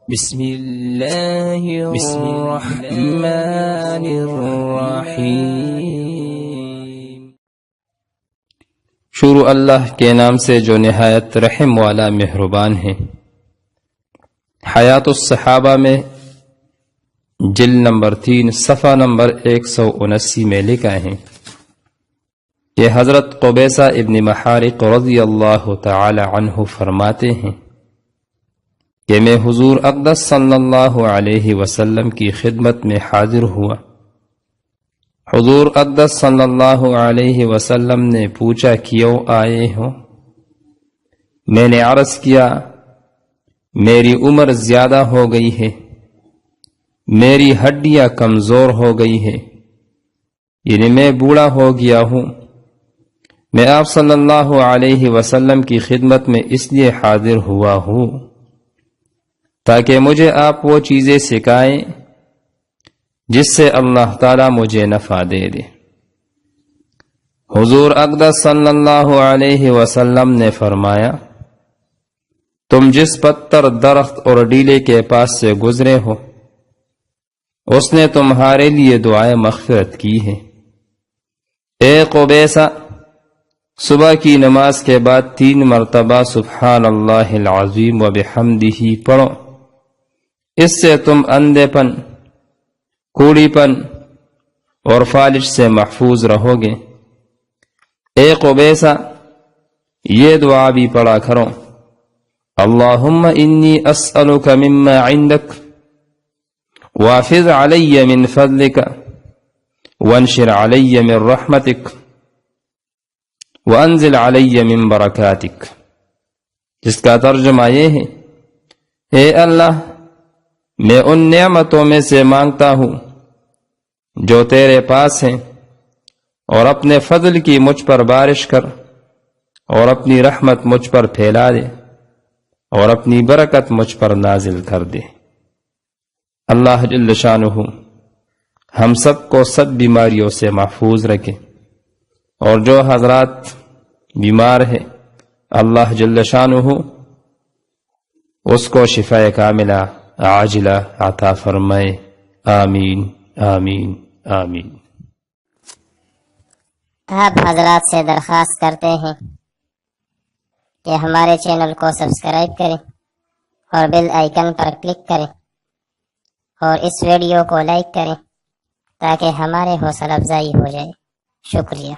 بسم اللہ الرحمن الرحیم۔ شروع اللہ کے نام سے جو نہایت رحم والا مہربان ہے۔ حیات الصحابہ میں جلد نمبر 3 صفحہ نمبر 179 میں لکھا ہے کہ حضرت قبیصہ ابن محارق رضی اللہ تعالی عنہ فرماتے ہیں کہ میں حضور اقدس صلی اللہ علیہ وسلم کی خدمت میں حاضر ہوا۔ حضور اقدس صلی اللہ علیہ وسلم نے پوچھا کیوں آئے ہو؟ میں نے عرض کیا میری عمر زیادہ ہو گئی ہے، میری ہڈیاں کمزور ہو گئی ہے، یعنی میں بوڑھا ہو گیا ہوں۔ میں آپ صلی اللہ علیہ وسلم کی خدمت میں اس لیے حاضر ہوا ہوں تاکہ مجھے آپ وہ چیزیں سکھائیں جس سے اللہ تعالیٰ مجھے نفع دے دے۔ حضور اقدس صلی اللہ علیہ وسلم نے فرمایا تم جس پتھر، درخت اور ڈیلے کے پاس سے گزرے ہو اس نے تمہارے لیے دعائیں مغفرت کی ہے۔ اے قبیصہ، صبح کی نماز کے بعد 3 مرتبہ سبحان اللہ العظیم و بحمدہ پڑھو، اس سے تم اندھے پن، کوڑی پن اور فالج سے محفوظ رہو گے۔ اے قبیصہ، یہ دعا بھی پڑھا کرو، اللہم انی اسألک مما عندک وافض علی من فضلک وانشر علی من رحمتک وانزل علی من برکاتک، جس کا ترجمہ یہ ہے اے اللہ، میں ان نعمتوں میں سے مانگتا ہوں جو تیرے پاس ہیں، اور اپنے فضل کی مجھ پر بارش کر، اور اپنی رحمت مجھ پر پھیلا دے، اور اپنی برکت مجھ پر نازل کر دے۔ اللہ جل شانہ ہم سب کو سب بیماریوں سے محفوظ رکھے، اور جو حضرات بیمار ہیں اللہ جل شانہ اس کو شفاء کاملہ عاجلہ عطا فرمائے، آمین آمین آمین۔ آپ حضرات سے درخواست کرتے ہیں کہ ہمارے چینل کو سبسکرائب کریں اور بیل آئیکن پر کلک کریں اور اس ویڈیو کو لائک کریں تاکہ ہمارے حوصلہ افزائی ہو جائے۔ شکریہ۔